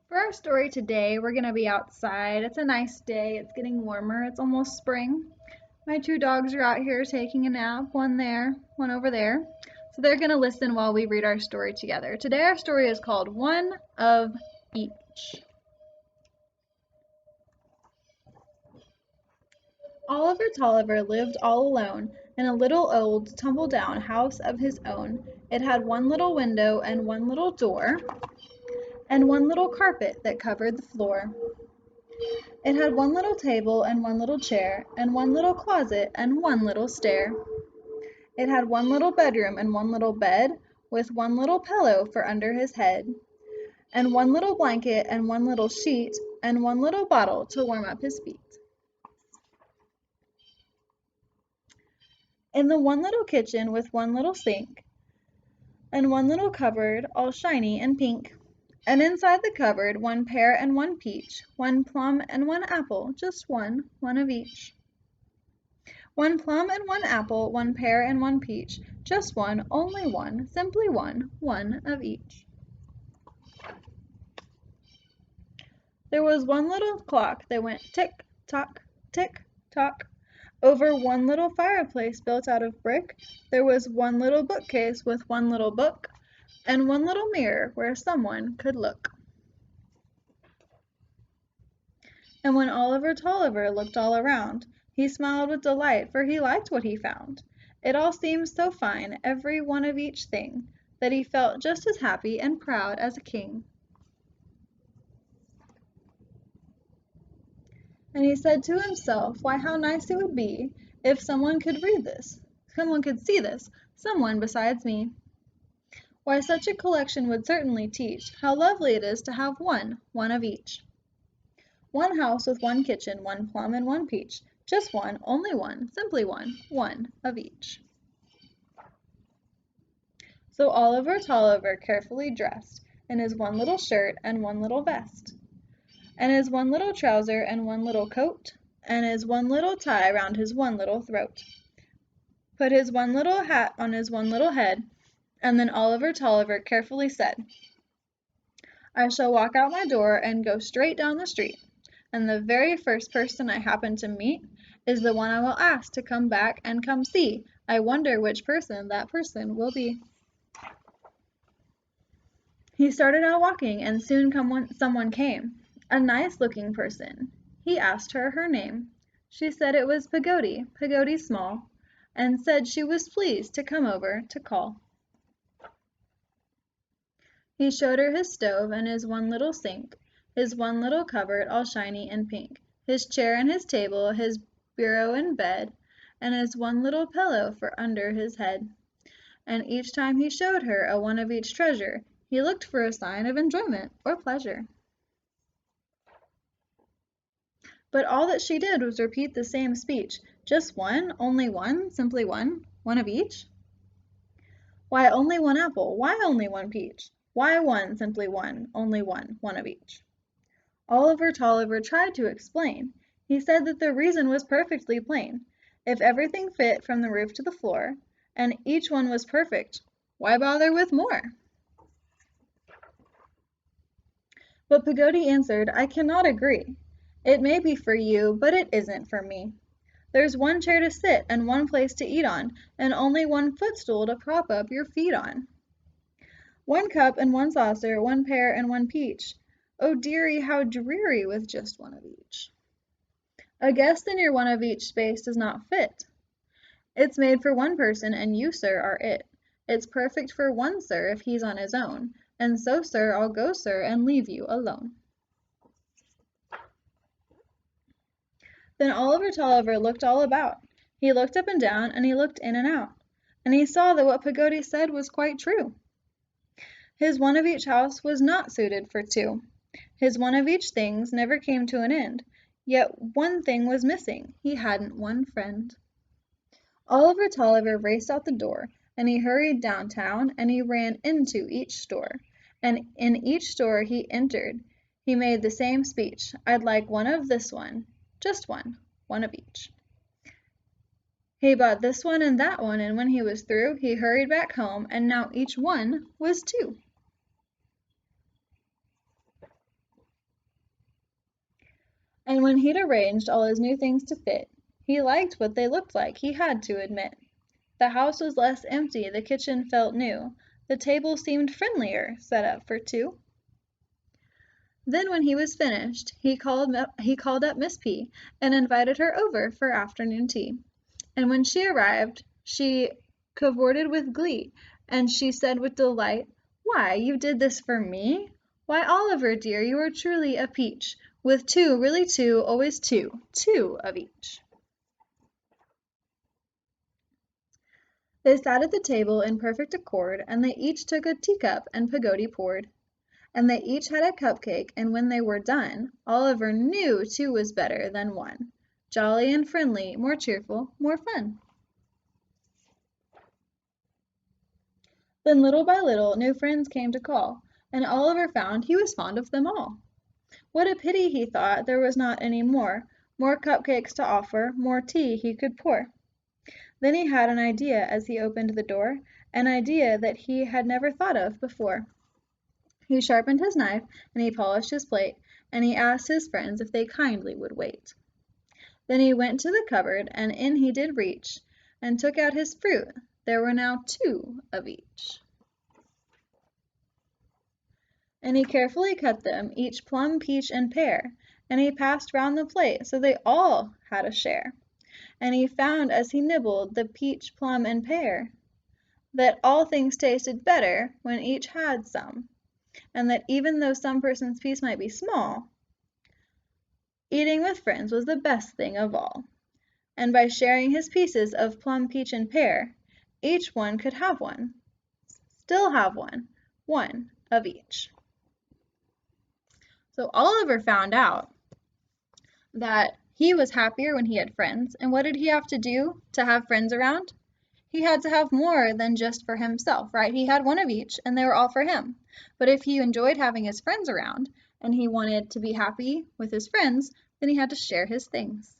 For our story today, we're going to be outside. It's a nice day. It's getting warmer. It's almost spring. My two dogs are out here taking a nap, one there, one over there. So they're going to listen while we read our story together. Today, our story is called One of Each. Oliver Tolliver lived all alone in a little old tumble-down house of his own. It had one little window and one little door and one little carpet that covered the floor. It had one little table and one little chair, and one little closet and one little stair. It had one little bedroom and one little bed, with one little pillow for under his head, and one little blanket and one little sheet, and one little bottle to warm up his feet. In the one little kitchen with one little sink, and one little cupboard all shiny and pink. And inside the cupboard one pear and one peach, one plum and one apple, just one of each. One plum and one apple, one pear and one peach, just one, only one, simply one of each. There was one little clock that went tick tock, over one little fireplace built out of brick. There was one little bookcase with one little book, and one little mirror where someone could look. And when Oliver Tolliver looked all around, he smiled with delight, for he liked what he found. It all seemed so fine, every one of each thing, that he felt just as happy and proud as a king. And he said to himself, why, how nice it would be if someone could read this, someone could see this, someone besides me. Why, such a collection would certainly teach how lovely it is to have one of each. One house with one kitchen, one plum and one peach, just one, only one, simply one of each. So Oliver Tolliver carefully dressed in his one little shirt and one little vest, and his one little trouser and one little coat, and his one little tie round his one little throat, put his one little hat on his one little head, and then Oliver Tolliver carefully said, I shall walk out my door and go straight down the street, and the very first person I happen to meet is the one I will ask to come back and come see. I wonder which person that person will be. He started out walking, and soon someone came, a nice-looking person. He asked her name. She said it was Pegody Small, and said she was pleased to come over to call. He showed her his stove and his one little sink, his one little cupboard all shiny and pink, his chair and his table, his bureau and bed, and his one little pillow for under his head. And each time he showed her a one of each treasure, he looked for a sign of enjoyment or pleasure. But all that she did was repeat the same speech, just one, only one, simply one of each. Why only one apple? Why only one peach? Why one, simply one, only one of each? Oliver Tolliver tried to explain. He said that the reason was perfectly plain. If everything fit from the roof to the floor, and each one was perfect, why bother with more? But Pegody answered, I cannot agree. It may be for you, but it isn't for me. There's one chair to sit and one place to eat on, and only one footstool to prop up your feet on. One cup and one saucer, one pear and one peach. Oh dearie, how dreary with just one of each. A guest in your one of each space does not fit. It's made for one person, and you, sir, are it. It's perfect for one, sir, if he's on his own. And so, sir, I'll go, sir, and leave you alone. Then Oliver Tolliver looked all about. He looked up and down, and he looked in and out. And he saw that what Pegody said was quite true. His one of each house was not suited for two. His one of each things never came to an end. Yet one thing was missing. He hadn't one friend. Oliver Tolliver raced out the door, and he hurried downtown, and he ran into each store. And in each store he entered, he made the same speech. I'd like one of this one, just one of each. He bought this one and that one, and when he was through, he hurried back home, and now each one was two. And when he'd arranged all his new things to fit, he liked what they looked like, he had to admit. The house was less empty, the kitchen felt new, the table seemed friendlier, set up for two. Then when he was finished, he called up Miss P and invited her over for afternoon tea. And when she arrived, she cavorted with glee, and she said with delight, "Why, you did this for me? Why, Oliver, dear, you are truly a peach, with two, really two, always two, two of each." They sat at the table in perfect accord, and they each took a teacup and Pagody poured. And they each had a cupcake, and when they were done, Oliver knew two was better than one. Jolly and friendly, more cheerful, more fun. Then little by little new friends came to call, and Oliver found he was fond of them all. What a pity, he thought, there was not any more cupcakes to offer, more tea he could pour. Then he had an idea as he opened the door, an idea that he had never thought of before. He sharpened his knife, and he polished his plate, and he asked his friends if they kindly would wait. Then he went to the cupboard, and in he did reach, and took out his fruit. There were now two of each. And he carefully cut them, each plum, peach, and pear, and he passed round the plate, so they all had a share. And he found as he nibbled the peach, plum, and pear, that all things tasted better when each had some, and that even though some person's piece might be small, eating with friends was the best thing of all. And by sharing his pieces of plum, peach, and pear, each one could have one, still have one of each. So Oliver found out that he was happier when he had friends. And what did he have to do to have friends around? He had to have more than just for himself, right? He had one of each, and they were all for him. But if he enjoyed having his friends around, and he wanted to be happy with his friends, then he had to share his things.